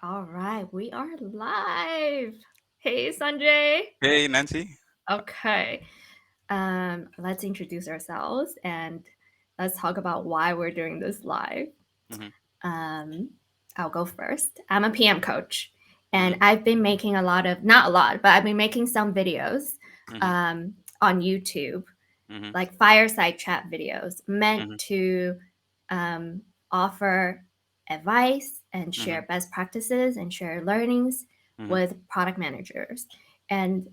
All right, we are live. Hey, Sanjay. Hey, Nancy. Okay, let's introduce ourselves and let's talk about why we're doing this live. Hmm. Um, I'll go first. I'm a PM coach, and Hmm. I've been making a lot of, not a lot, but I've been making some videos Hmm. um, on YouTube, Hmm. like fireside chat videos meant Hmm. to um, offer advice and Hmm. share best practices and share learnings Hmm. with product managers. And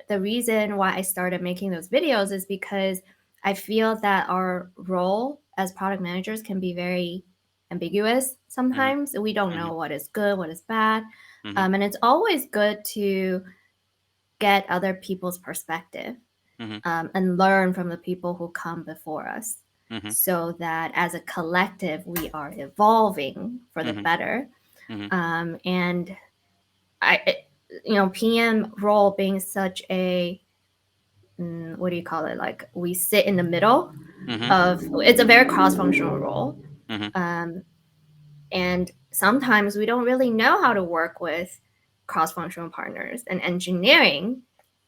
the reason why I started making those videos is because I feel that our role as product managers can be very ambiguous Hmm. sometimes. We don't Hmm. know what is good, what is bad. Hmm. And it's always good to get other people's perspective Hmm. and learn from the people who come before us Hmm. so that as a collective we are evolving for the Hmm. better. Hmm. And PM role being such a what do you call it, like we sit in the middle Hmm. of, it's a very cross-functional role. Hmm. um, and sometimes we don't really know how to work with cross-functional partners, and engineering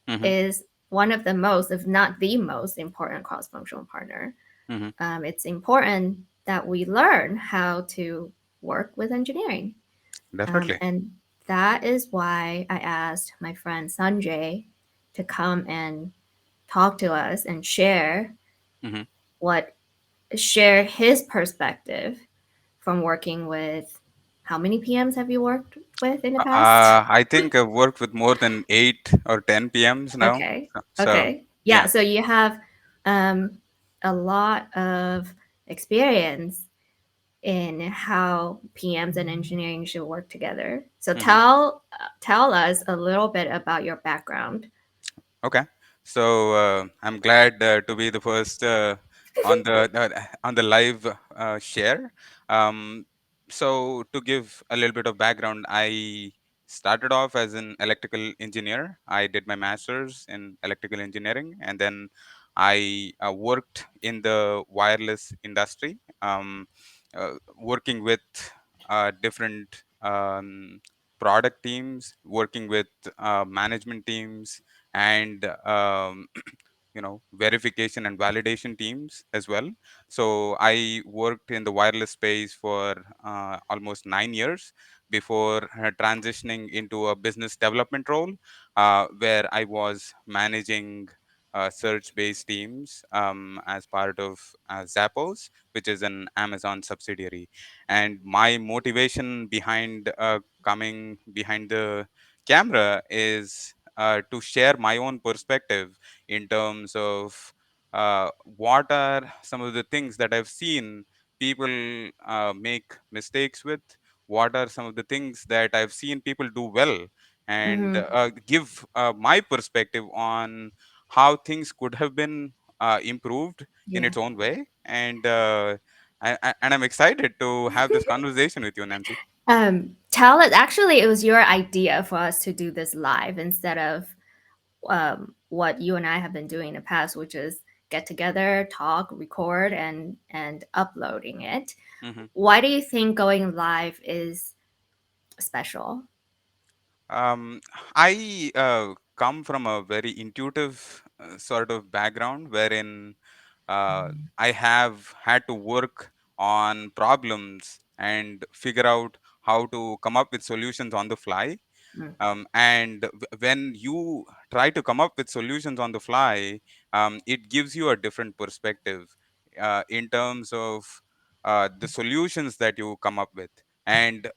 Hmm. is one of the most, if not the most important cross-functional partner. Hmm. It's important that we learn how to work with engineering. Definitely. And that is why I asked my friend Sanjay to come and talk to us and Hmm. what share his perspective from working with, how many PMs have you worked with in the past? I think I've worked with more than 8 or 10 PMs now. Okay. So, Okay. Yeah. yeah. So you have um, a lot of experience in how PMs and engineering should work together. So Hmm. tell us a little bit about your background. Okay, so I'm glad to be the first on the live share. Um, so to give a little bit of background, I started off as an electrical engineer. I did my master's in electrical engineering, and then I worked in the wireless industry, working with different product teams, working with management teams, and verification and validation teams as well. So I worked in the wireless space for almost 9 years before transitioning into a business development role, where I was managing search based teams as part of Zappos, which is an Amazon subsidiary. And my motivation behind coming behind the camera is to share my own perspective in terms of what are some of the things that I've seen people make mistakes with, what are some of the things that I've seen people do well, and Mm-hmm. give my perspective on how things could have been improved in Yeah. its own way. And I'm excited to have this conversation with you, Nancy. Tell it. Actually, it was your idea for us to do this live instead of what you and I have been doing in the past, which is get together, talk, record, and uploading it. Hmm. Why do you think going live is special? Um, I come from a very intuitive sort of background wherein I have had to work on problems and figure out how to come up with solutions on the fly. Mm. When you try to come up with solutions on the fly, it gives you a different perspective in terms of the solutions that you come up with. And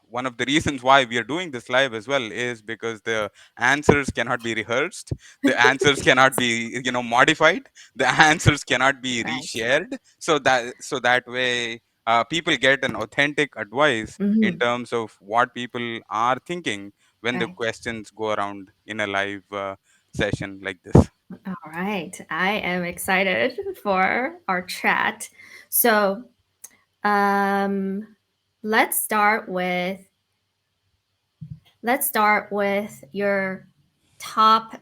one of the reasons why we are doing this live as well is because the answers cannot be rehearsed, the answers cannot be modified, the answers cannot be Right. reshared, so that way people get an authentic advice in Mm-hmm. terms of what people are thinking when the Right. questions go around in a live session like this. All right. I am excited for our chat. So, um, let's start with your top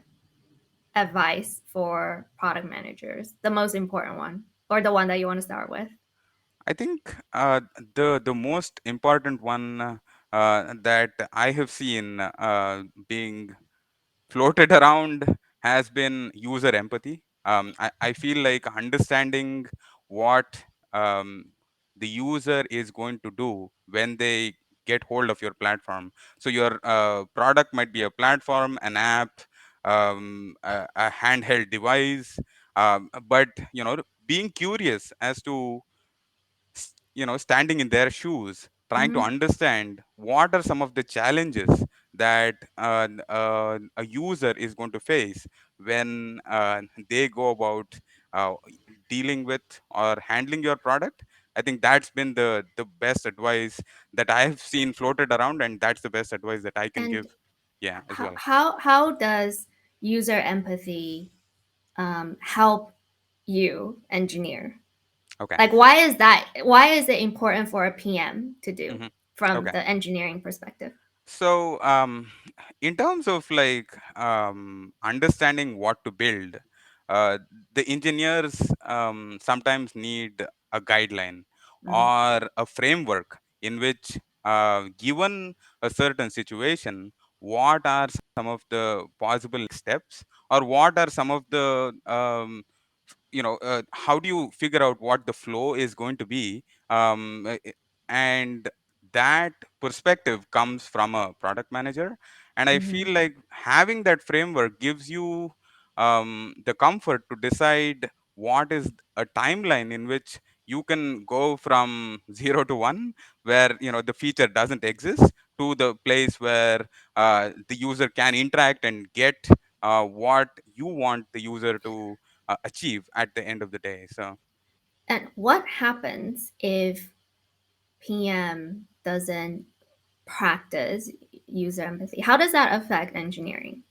advice for product managers, the most important one, or the one that you want to start with. I think the most important one that I have seen being floated around has been user empathy. I feel like understanding what the user is going to do when they get hold of your platform. So your product might be a platform, an app, a handheld device, but being curious as to standing in their shoes, trying to Hmm. understand what are some of the challenges that a user is going to face when they go about uh, dealing with or handling your product. I think that's been the best advice that I have seen floated around, and that's the best advice that I can And give, yeah, as well. how does user empathy help you engineer? Okay. Like, why is that? Why is it important for a PM to do Hmm. from Okay. the engineering perspective? So, in terms of like understanding what to build, uh, the engineers sometimes need a guideline Mm. or a framework in which, given a certain situation, what are some of the possible steps, or what are some of the how do you figure out what the flow is going to be, and that perspective comes from a product manager. And I Hmm. feel like having that framework gives you the comfort to decide what is a timeline in which you can go from 0 to 1, where the feature doesn't exist, to the place where the user can interact and get what you want the user to achieve at the end of the day. So, And what happens if PM doesn't practice user empathy? How does that affect engineering?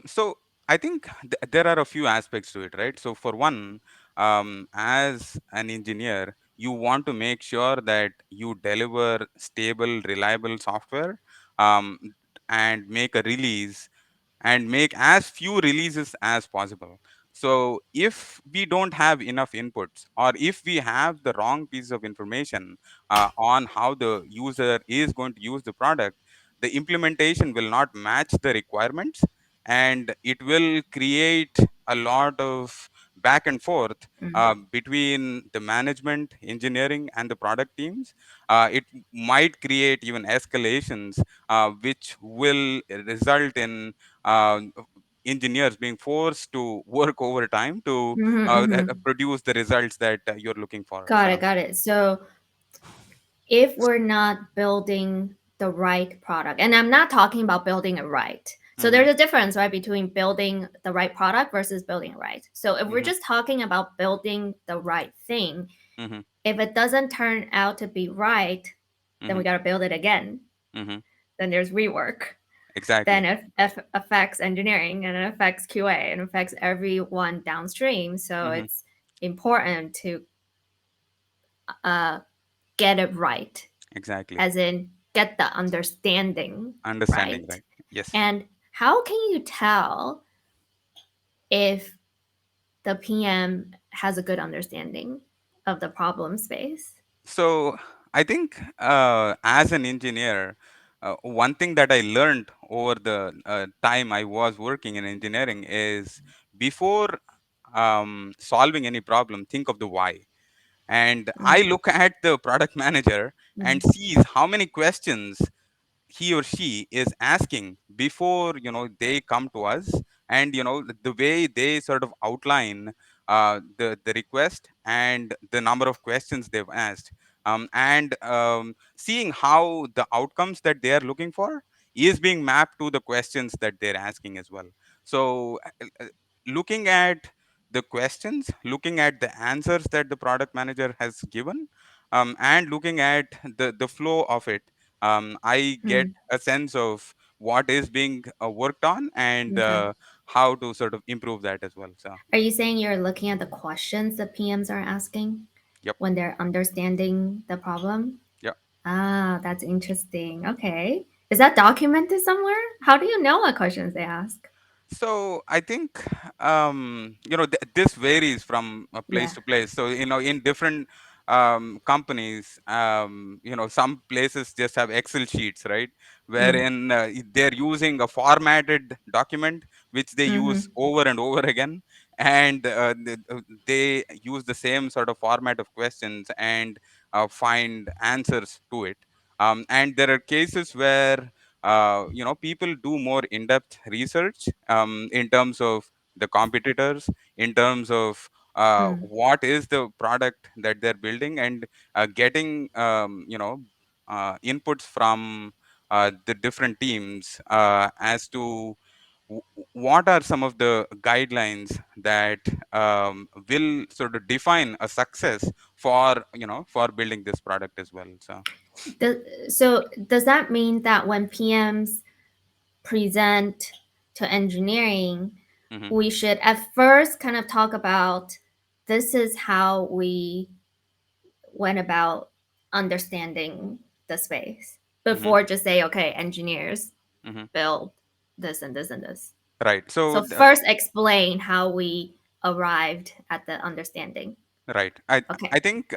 so I think there are a few aspects to it, right? So, for one, as an engineer, you want to make sure that you deliver stable, reliable software, um, and make a release and make as few releases as possible. So if we don't have enough inputs, or if we have the wrong piece of information on how the user is going to use the product, the implementation will not match the requirements, and it will create a lot of back and forth Mm. between the management, engineering, and the product teams. It might create even escalations, which will result in uh, engineers being forced to work overtime to Hmm. Hmm. produce the results that you're looking for. Got it, So, got it. So if we're not building the right product, and I'm not talking about building it right. So hmm, there's a difference, right, between building the right product versus building it right. So if we're hmm, just talking about building the right thing, hmm, if it doesn't turn out to be right, then hmm, we got to build it again. hmm, Then there's rework. Then exactly, it affects engineering and it affects QA and it affects everyone downstream. So hmm, it's important to uh, get it right, exactly. as in get the understanding Understanding, right. right? Yes. And how can you tell if the PM has a good understanding of the problem space? So I think as an engineer, one thing that I learned over the time I was working in engineering is, before solving any problem, think of the why. And I Mm, look at the product manager and mm, sees how many questions he or she is asking before they come to us, and the way they sort of outline the request and the number of questions they've asked, and seeing how the outcomes that they are looking for is being mapped to the questions that they're asking as well. So looking at the questions, looking at the answers that the product manager has given, and looking at the flow of it, I get mm. a sense of what is being worked on, and Okay. how to sort of improve that as well. So, Are you saying you're looking at the questions the PMs are asking yep, when they're understanding the problem? yep. Ah, that's interesting. Okay. Is that documented somewhere? How do you know what questions they ask? So I think this varies from place Yeah. to place. So in different companies, some places just have Excel sheets, right, Mm. wherein they're using a formatted document which they use Mm-hmm. over and over again, and they use the same sort of format of questions and find answers to it. And there are cases where people do more in-depth research in terms of the competitors, in terms of Mm. what is the product that they're building, and getting inputs from the different teams as to what are some of the guidelines that will sort of define a success for for building this product as well. So So does that mean that when PMs present to engineering, hmm we should at first kind of talk about this is how we went about understanding the space hmm before just say, okay, engineers hmm build this and this and this. right. So first explain how we arrived at the understanding. Right. I Okay. I think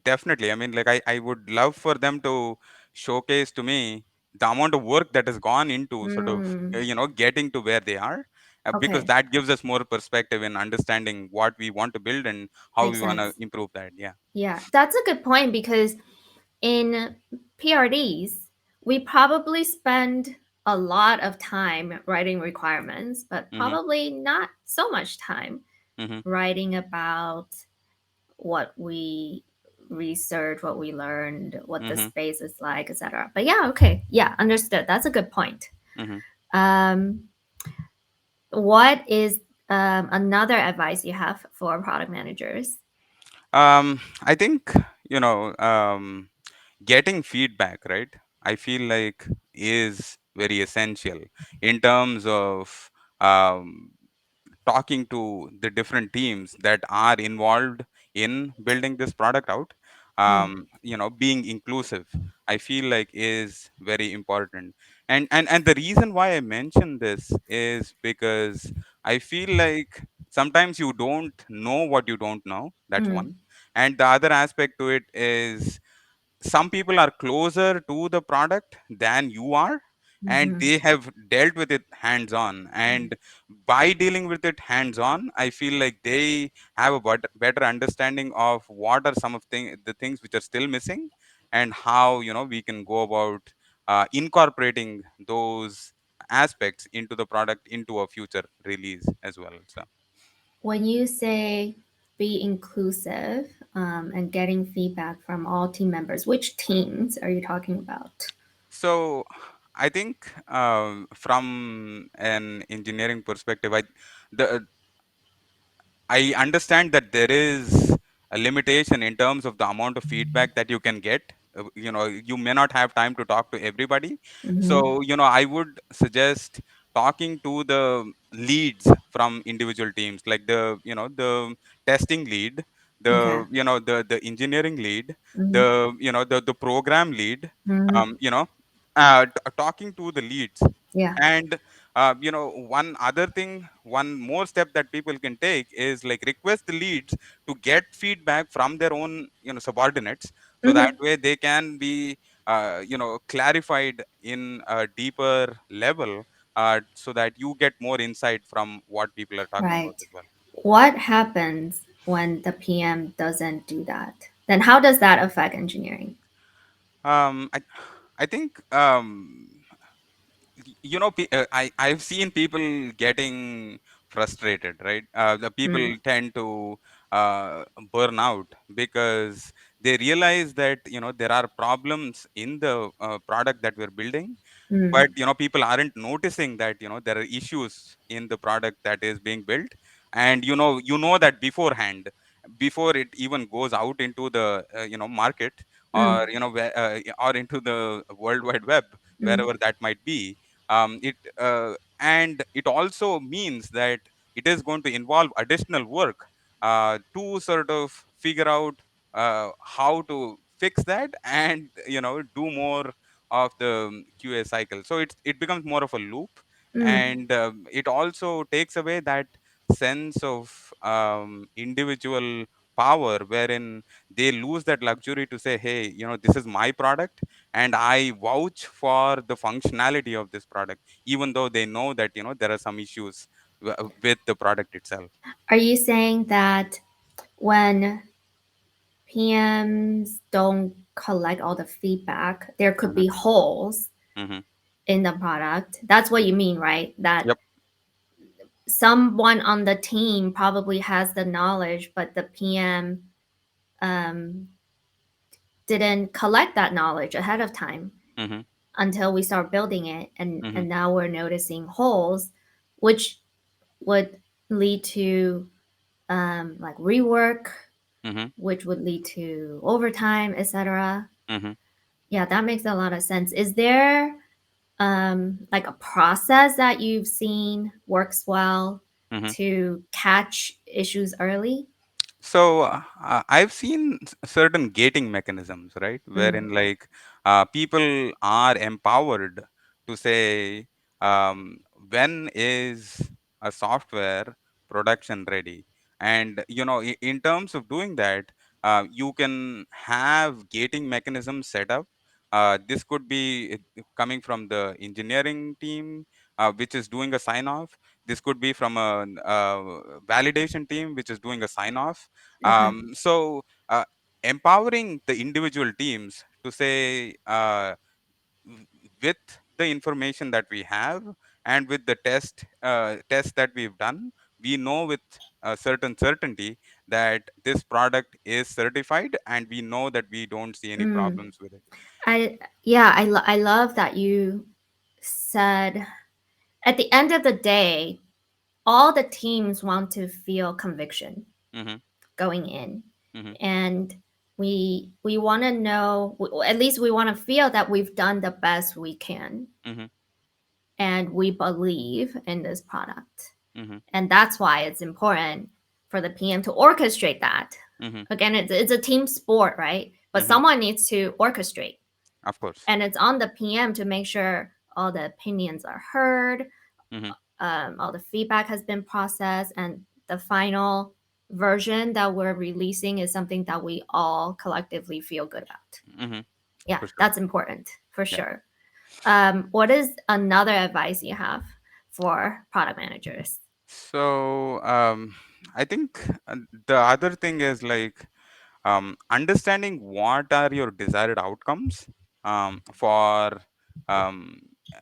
definitely. I mean, like I would love for them to showcase to me the amount of work that has gone into sort of Mm, getting to where they are, because okay. that gives us more perspective in understanding what we want to build and how we Makes want to sense. improve that. Yeah. Yeah, that's a good point because in PRDs, we probably spend a lot of time writing requirements, but Mm-hmm. probably not so much time Mm-hmm. writing about what we research, what we learned, what the Mm-hmm. space is like, etc. But yeah, okay, yeah, understood. That's a good point. Mm-hmm. Um, what is another advice you have for product managers? I think getting feedback, right, I feel like is very essential in terms of um, talking to the different teams that are involved in building this product out. Mm, Being inclusive, I feel like, is very important. And the reason why I mention this is because I feel like sometimes you don't know what you don't know. That's mm, one. And the other aspect to it is some people are closer to the product than you are, and mm-hmm. they have dealt with it hands on, and by dealing with it hands on, I feel like they have a better understanding of what are some of the things which are still missing, and how we can go about incorporating those aspects into the product, into a future release as well. So When you say be inclusive and getting feedback from all team members, which teams are you talking about? So I think from an engineering perspective, the I understand that there is a limitation in terms of the amount of feedback that you can get. You may not have time to talk to everybody. Mm-hmm. So, I would suggest talking to the leads from individual teams, like the testing lead, Okay. the engineering lead, Mm-hmm. the program lead, Mm-hmm. um, you know, talking to the leads. Yeah. And one other thing, one more step that people can take is like request the leads to get feedback from their own subordinates, so that Mm-hmm. way they can be clarified in a deeper level, so that you get more insight from what people are talking about Right. as well. What happens when the PM doesn't do that? Then how does that affect engineering? I think I've seen people getting frustrated, right? The people Mm, tend to burn out because they realize that there are problems in the product that we're building, mm, but people aren't noticing that there are issues in the product that is being built. And that beforehand, before it even goes out into the market, or mm, or into the world wide web, mm. wherever that might be. It And it also means that it is going to involve additional work to sort of figure out how to fix that, and do more of the QA cycle. So it becomes more of a loop, Mm. and it also takes away that sense of individual power wherein they lose that luxury to say, hey, this is my product, and I vouch for the functionality of this product, even though they know that there are some issues with the product itself. Are you saying that when PMs don't collect all the feedback, there could Hmm. be holes Hmm. in the product? That's what you mean, right? That Yep. someone on the team probably has the knowledge, but the PM um, didn't collect that knowledge ahead of time Hmm. until we start building it, Hmm. and now we're noticing holes, which would lead to like rework, Hmm. which would lead to overtime, etc. Hmm. Yeah, that makes a lot of sense. Is there like a process that you've seen works well Hmm. to catch issues early? So I've seen certain gating mechanisms, right, Mm, wherein like people are empowered to say, when is a software production ready, and in terms of doing that, you can have gating mechanisms set up. This could be coming from the engineering team, which is doing a sign off. This could be from a validation team, which is doing a sign off. okay. So empowering the individual teams to say, with the information that we have and with the test that we've done, we know with a certain certainty that this product is certified, and we know that we don't see any Mm. problems with it. I love that you said at the end of the day, all the teams want to feel conviction Mm-hmm, going in, mm-hmm, and we want to know, at least we want to feel that we've done the best we can, mm-hmm, and we believe in this product. mm-hmm, And that's why it's important for the PM to orchestrate that. mm-hmm, Again, it's a team sport, right? But mm-hmm. someone needs to orchestrate. Of course. And it's on the PM to make sure all the opinions are heard, Mm-hmm, all the feedback has been processed, and the final version that we're releasing is something that we all collectively feel good about. mm-hmm, Yeah, for sure. that's important for Yeah. sure. What is another advice you have for product managers? So I think the other thing is like, understanding what are your desired outcomes for um,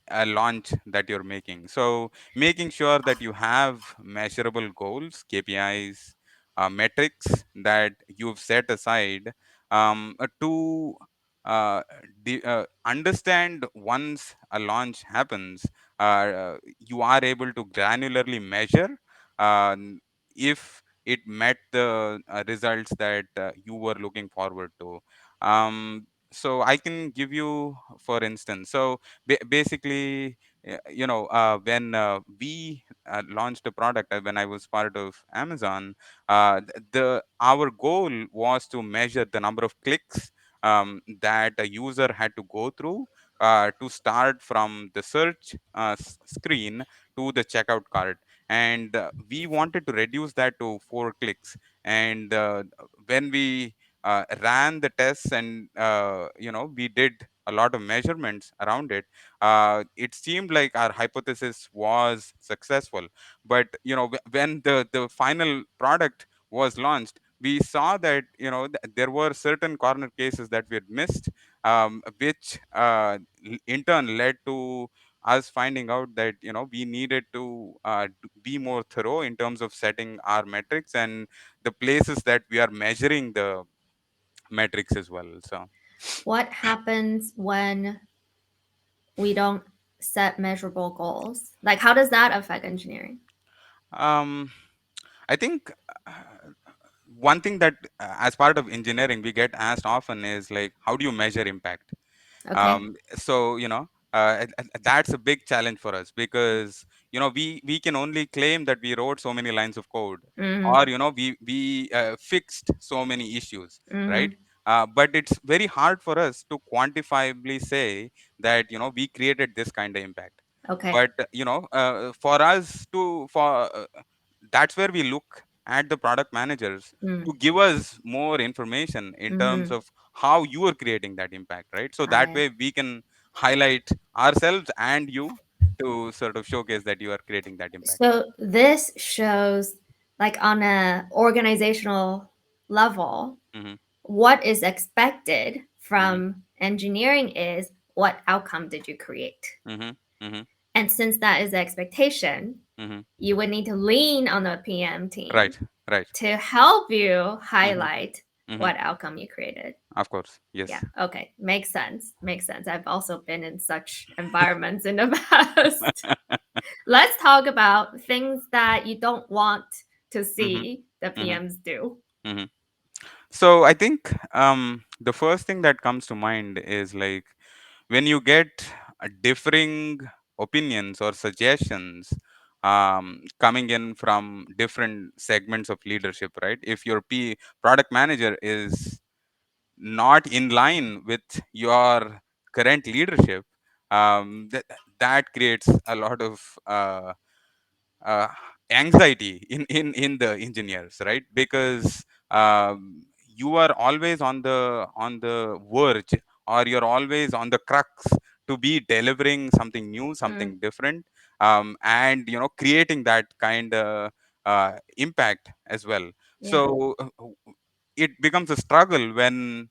a launch that you're making. So making sure that you have measurable goals, KPIs, metrics that you've set aside to understand once a launch happens. You are able to granularly measure um, if it met the results that you were looking forward to. So I can give you, for instance, so basically, when we launched a product, when I was part of Amazon, the our goal was to measure the number of clicks that a user had to go through to start from the search screen to the checkout cart, and we wanted to reduce that to 4 clicks. And when we ran the tests, and we did a lot of measurements around it, it seemed like our hypothesis was successful. But when the final product was launched, we saw that there were certain corner cases that we had missed, which in turn led to us finding out that we needed to be more thorough in terms of setting our metrics and the places that we are measuring the metrics as well. So What happens when we don't set measurable goals? Like, how does that affect engineering? um, I think one thing that as part of engineering we get asked often is like, how do you measure impact? Okay. So that's a big challenge for us, because we can only claim that we wrote so many lines of code, Mm-hmm. or we fixed so many issues, right? Mm-hmm. But it's very hard for us to quantifiably say that we created this kind of impact. Okay. But for us to for that's where we look at the product managers Mm, to give us more information in terms mm-hmm. of how you are creating that impact, right? So that I way we can highlight ourselves and you to sort of showcase that you are creating that impact. So this shows, like on a organizational level, Mm-hmm, what is expected mm-hmm, from engineering is what outcome did you create? mm-hmm, mm-hmm, And since that is the expectation, mm-hmm. you would need to lean on the PM Right, team right. to help you Mm-hmm, highlight mm-hmm. what outcome you created. Of course, Yeah, yes. okay. Makes sense. Makes sense. I've also been in such environments in the past. Let's talk about things that you don't want to Mm-hmm, see the mm-hmm, PMs do. mm-hmm. So I think the first thing that comes to mind is like when you get differing opinions or suggestions coming in from different segments of leadership, right? If your product manager is not in line with your current leadership, that creates a lot of uh, anxiety in the engineers, right? Because you are always on the verge, or you're always on the crux to be delivering something new, Mm, something different, and creating that kind of impact as well. yeah, So it becomes a struggle when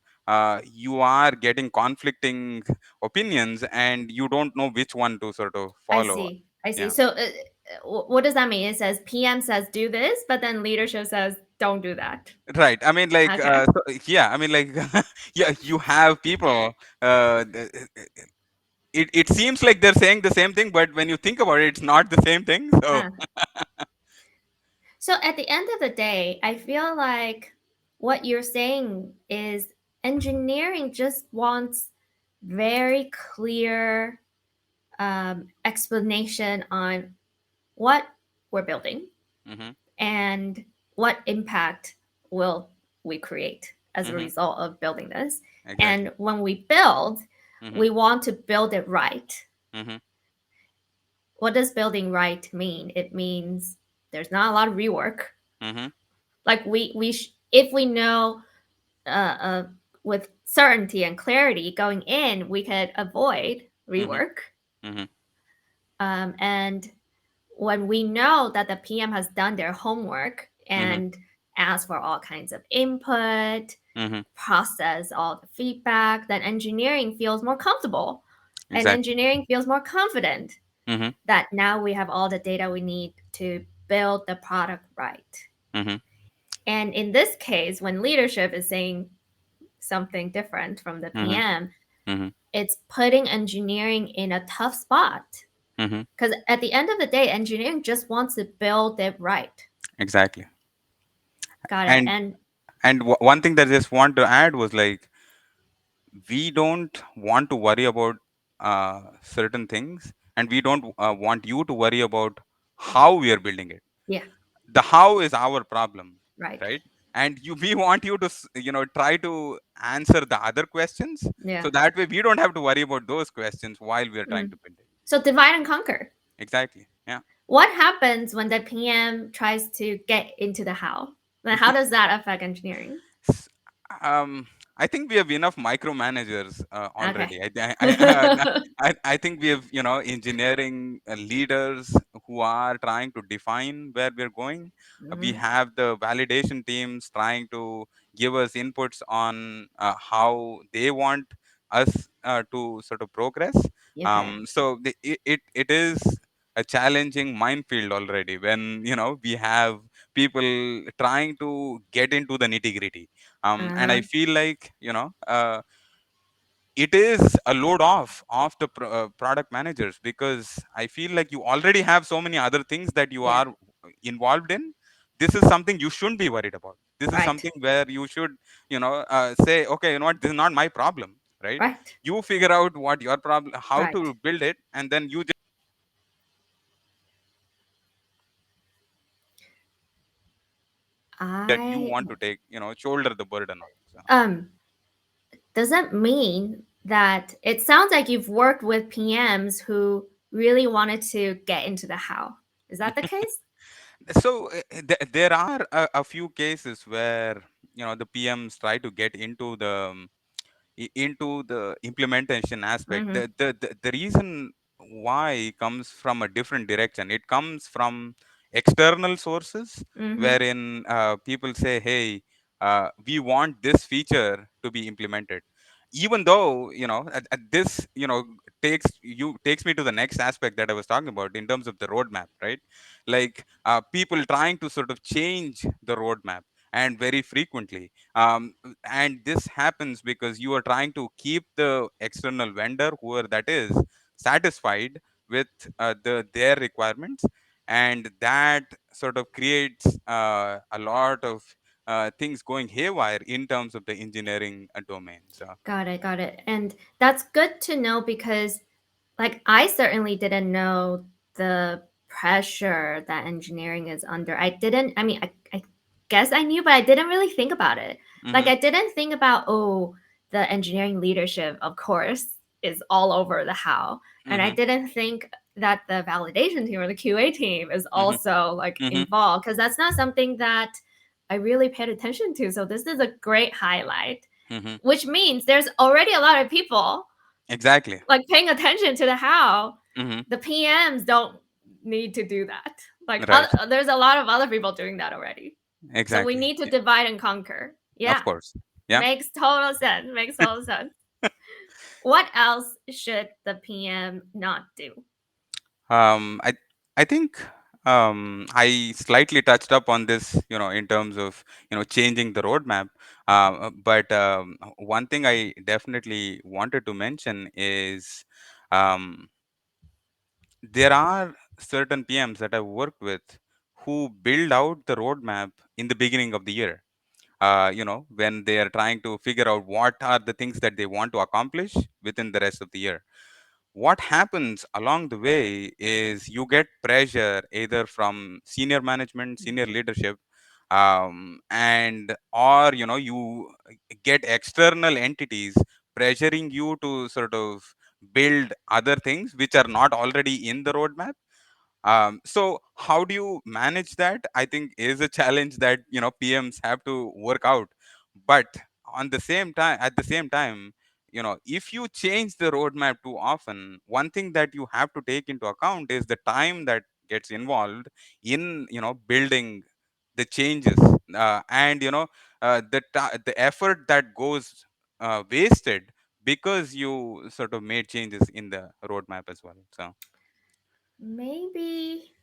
you are getting conflicting opinions and you don't know which one to sort of I follow. see. I see. Yeah. So, what does that mean? It says PM says do this, but then leadership says don't do that. Right. I mean, like, Okay. yeah. I mean, like, yeah. You have people. It seems like they're saying the same thing, but when you think about it, it's not the same thing. So. Uh, so, at the end of the day, I feel like what you're saying is engineering just wants very clear explanation on what we're building Hmm. and what impact will we create as a Hmm. result of building this. Exactly. And when we build, Hmm. we want to build it right. Hmm. What does building right mean? It means there's not a lot of rework. Hmm. Like if we know with certainty and clarity going in, we could avoid Hmm. rework. Hmm. And when we know that the PM has done their homework Hmm. and asked for all kinds of input, Hmm. process all the feedback, then engineering feels more comfortable and Exactly. engineering feels more confident Hmm. that now we have all the data we need to build the product right. Hmm. And in this case, when leadership is saying something different from the Hmm. PM, Hmm. it's putting engineering in a tough spot. Hmm. Because at the end of the day, engineering just wants to build it right. Exactly. Got it. And And one thing that I just want to add was like we don't want to worry about certain things, and we don't want you to worry about how we are building it. yeah, The how is our problem, right. right? And we want you to try to answer the other questions, Yeah. so that way we don't have to worry about those questions while we are trying Mm. to build it. So divide and conquer. Exactly, yeah. What happens when the PM tries to get into the how? Then how does that affect engineering? S- um, I think we have enough micromanagers Okay. already. I think we have engineering leaders who are trying to define where we're going. We Hmm. have the validation teams trying to give us inputs on how they want us to sort of progress. Okay. So it is a challenging minefield already when we have people trying to get into the nitty gritty, and I Uh, feel like it is a load off the product managers, because I feel like you already have so many other things that you yeah. are involved in. This is something you shouldn't be worried about. This is Right. something where you should say, okay, you know what, this is not my problem, right? Right. You figure out what your problem, how to Right. build it, and then you just that you I want to take, shoulder the burden on. So um does that mean that it sounds like you've worked with PMs who really wanted to get into the how? Is that the case? So there are a few cases where the PMs try to get into the implementation aspect. Mm-hmm. The reason why comes from a different direction. It comes from external sources, Mm-hmm. wherein people say, hey, we want this feature to be implemented, even though at this takes me to the next aspect that I was talking about in terms of the roadmap, right? Like people trying to sort of change the roadmap, and very frequently, and this happens because you are trying to keep the external vendor, whoever that is, satisfied with their requirements, and that sort of creates a lot of things going haywire in terms of the engineering domain. So Got it, got it. And that's good to know because, like, I certainly didn't know the pressure that engineering is under. I didn't, I mean, I guess I knew, but I didn't really think about it. Like, hmm I didn't think about, oh, the engineering leadership, of course, is all over the how. And I hmm didn't think that the validation team or the QA team is hmm also like hmm involved because that's not something that I really paid attention to. So this is a great highlight, hmm which means there's already a lot of people exactly. like paying attention to the how. hmm The PMs don't need to do that. Like right. there's a lot of other people doing that already. So we Exactly. need to divide and conquer. Of Yeah, course. Yeah. makes total sense. Makes total sense. What else should the PM not do? I think I slightly touched up on this, in terms of changing the roadmap. But one thing I definitely wanted to mention is, um, there are certain PMs that I've worked with who build out the roadmap in the beginning of the year. When they are trying to figure out what are the things that they want to accomplish within the rest of the year. What happens along the way is you get pressure either from senior management, senior leadership, and or you get external entities pressuring you to sort of build other things which are not already in the roadmap. So how do you manage that? I think is a challenge that PMs have to work out. But at the same time, if you change the roadmap too often, one thing that you have to take into account is the time that gets involved in building the changes, and the effort that goes wasted because you sort of made changes in the roadmap as well. So. Maybe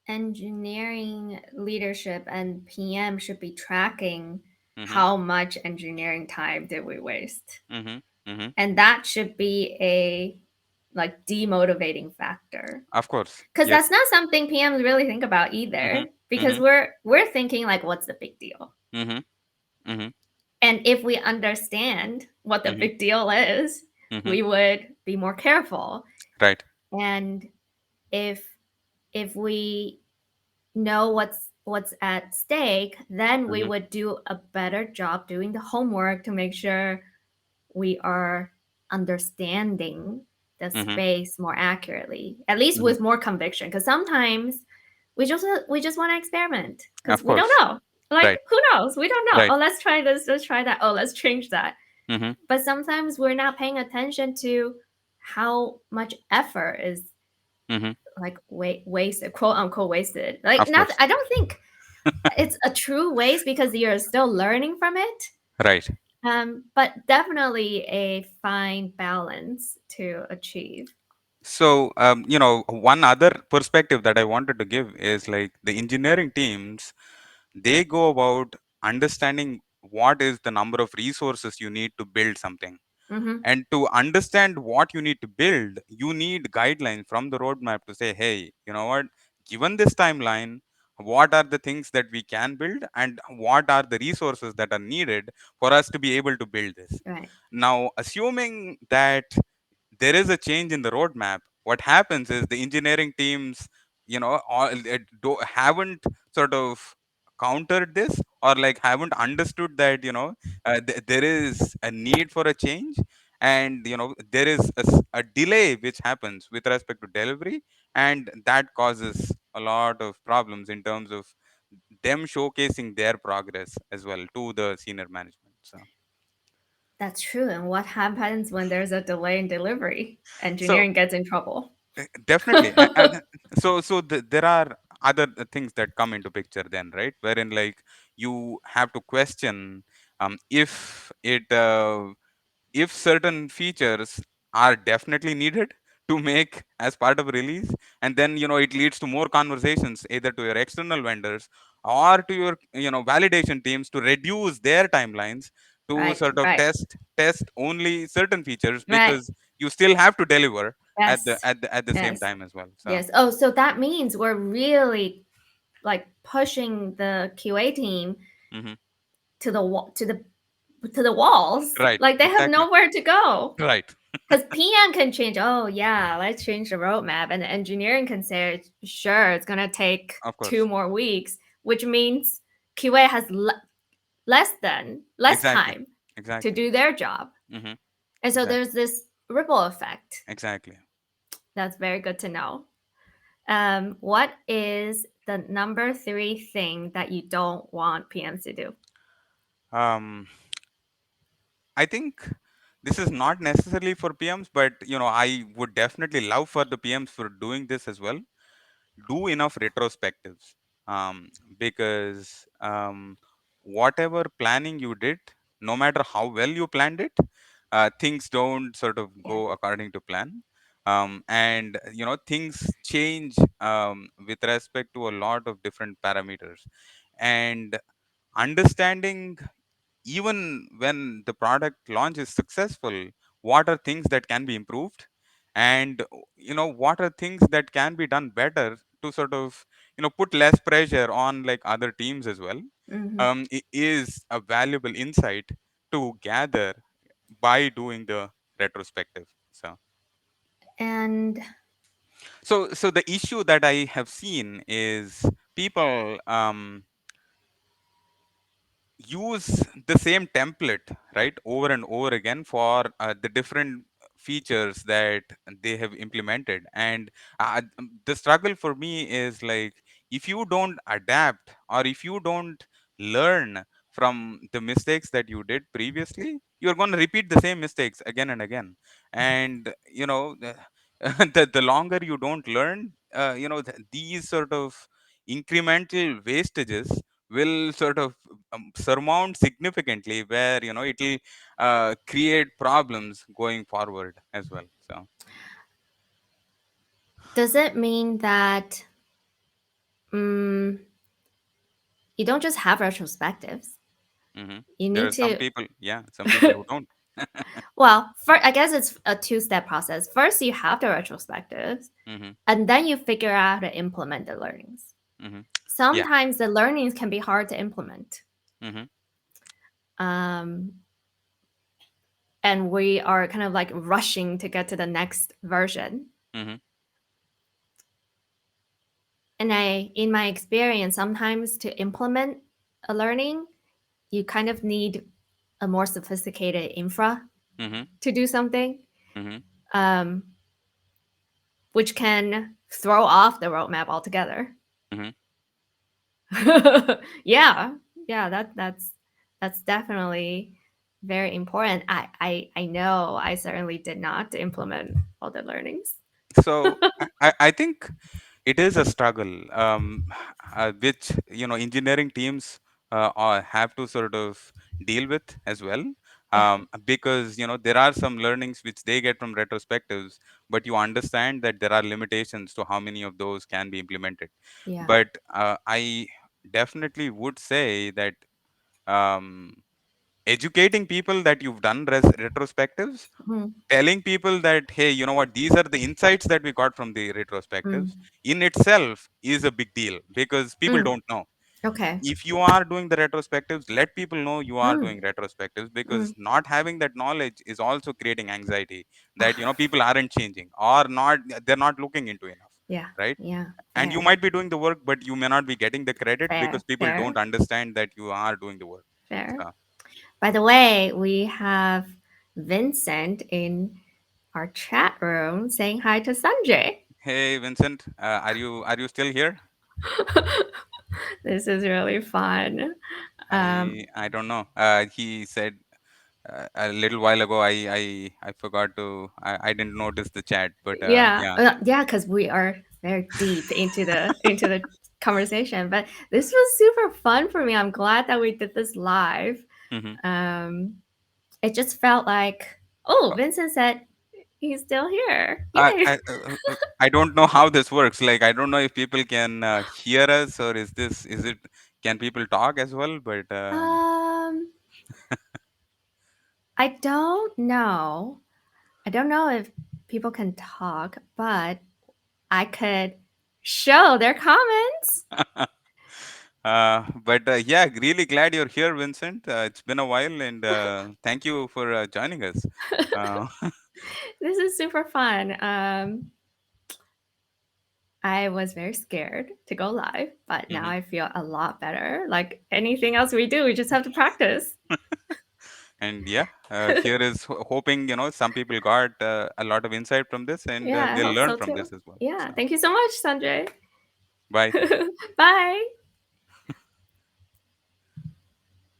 engineering leadership and PM should be tracking hmm how much engineering time did we waste. hmm hmm And that should be a like demotivating factor Of course. because Yes. that's not something PMs really think about Mhm. either because Mhm. we're thinking like what's the big deal, Mhm. Mhm. and if we understand what the Mhm. big deal is Mhm. we would be more careful, Right. and if we know what's at stake then we Mhm. would do a better job doing the homework to make sure we are understanding the Mhm. space more accurately, at least Mhm. with more conviction. Because sometimes we just want to experiment because Of we don't course. know. Like Right. who knows? We don't know. Right. Oh, let's try this. Let's try that. Oh, let's change that. Mhm. But sometimes we're not paying attention to how much effort is Mhm. like wasted, quote unquote wasted. Like Of not. course. I don't think it's a true waste because you're still learning from it. Right. But definitely a fine balance to achieve. So, one other perspective that I wanted to give is like the engineering teams, they go about understanding what is the number of resources you need to build something. Mm-hmm. And to understand what you need to build, you need guidelines from the roadmap to say, hey, you know what, given this timeline, what are the things that we can build and what are the resources that are needed for us to be able to build this. Right. Now, assuming that there is a change in the roadmap, what happens is the engineering teams haven't sort of countered this, or like haven't understood that there is a need for a change, and there is a delay which happens with respect to delivery, and that causes a a lot of problems in terms of them showcasing their progress as well to the senior management. That's true. And what happens when there's a delay in delivery? So Engineering gets in trouble. definitely, there are other things that come into picture then, right? Wherein like you have to question if if certain features are definitely needed to make as part of a release, and then it leads to more conversations either to your external vendors or to your validation teams to reduce their timelines to Right, sort of right, test only certain features, right. because you still have to deliver at the Yes, same yes, time as well. So yes. Oh, so that means we're really like pushing the QA team hmm to the wall, to the walls. right, Like they have exactly, nowhere to go. right, Because PM can change, oh, yeah, let's change the roadmap. And the engineering can say, sure, it's going to take of two course, more weeks, which means QA has less exactly, time to exactly, do their job. hmm And so exactly, there's this ripple effect. exactly. That's very good to know. What is the number three thing that you don't want PMs to do? um I think this is not necessarily for PMs, but I would definitely love for the PMs for doing this as well. Do enough retrospectives, um, because whatever planning you did, no matter how well you planned it, things don't sort of Yeah. go according to plan. And things change with respect to a lot of different parameters, and understanding even when the product launch is successful, what are things that can be improved, and what are things that can be done better to sort of put less pressure on like other teams as well, Hmm. is a valuable insight to gather by doing the retrospective. And So the issue that I have seen is people use the same template, right, over and over again for the different features that they have implemented. And the struggle for me is like, if you don't adapt or if you don't learn from the mistakes that you did previously, you're going to repeat the same mistakes again and again. And the longer you don't learn, these sort of incremental wastages will sort of surmount significantly, where it will create problems going forward as well. does it mean that mm, you don't just have retrospectives? hmm You there need are some to, people, yeah, some people who don't. well, I guess it's a two-step process. First, you have the retrospectives, hmm and then you figure out how to implement the learnings. hmm yeah. Sometimes the learnings can be hard to implement. hmm Um, and we are kind of like rushing to get to the next version. hmm And in my experience, sometimes to implement a learning, you kind of need a more sophisticated infra hmm to do something, hmm um, which can throw off the roadmap altogether. hmm Yeah, yeah, that's definitely very important. I know I certainly did not implement all the learnings. so I think it is a struggle, which engineering teams have to sort of deal with as well, Yeah, because there are some learnings which they get from retrospectives, but you understand that there are limitations to how many of those can be implemented. yeah. But I definitely would say that um, educating people that you've done retrospectives, Mm, telling people that, hey, you know what, these are the insights that we got from the retrospectives, mm, in itself is a big deal, because people mm. don't know. Okay. If you are doing the retrospectives, let people know you are Mm, doing retrospectives, because mm. not having that knowledge is also creating anxiety that people aren't changing, or not, they're not looking into enough, Yeah, right? yeah. And you Fair, might be doing the work, but you may not be getting the credit because fair, people fair, don't understand that you are doing the work. fair. So, By the way, we have Vincent in our chat room saying hi to Sanjay. hey Vincent, are you still here? This is really fun. I don't know. He said a little while ago. I forgot to. I didn't notice the chat, but Yeah, yeah. yeah, because we are very deep into the conversation. But this was super fun for me. I'm glad that we did this live. Hmm. Um, it just felt like, oh, Vincent said he's still here. Yay! I don't know how this works. Like I don't know if people can hear us, or is it can people talk as well? But Um, I don't know. I don't know if people can talk, but I could show their comments. yeah, really glad you're here, Vincent. It's been a while, and thank you for joining us. Uh, This is super fun. I was very scared to go live, but now mhm. I feel a lot better. Like anything else we do, we just have to practice. And yeah, here is hoping some people got a lot of insight from this, and Yeah, I they'll hope learn so from too. this as well. Yeah, So thank you so much, Sanjay. bye. Bye.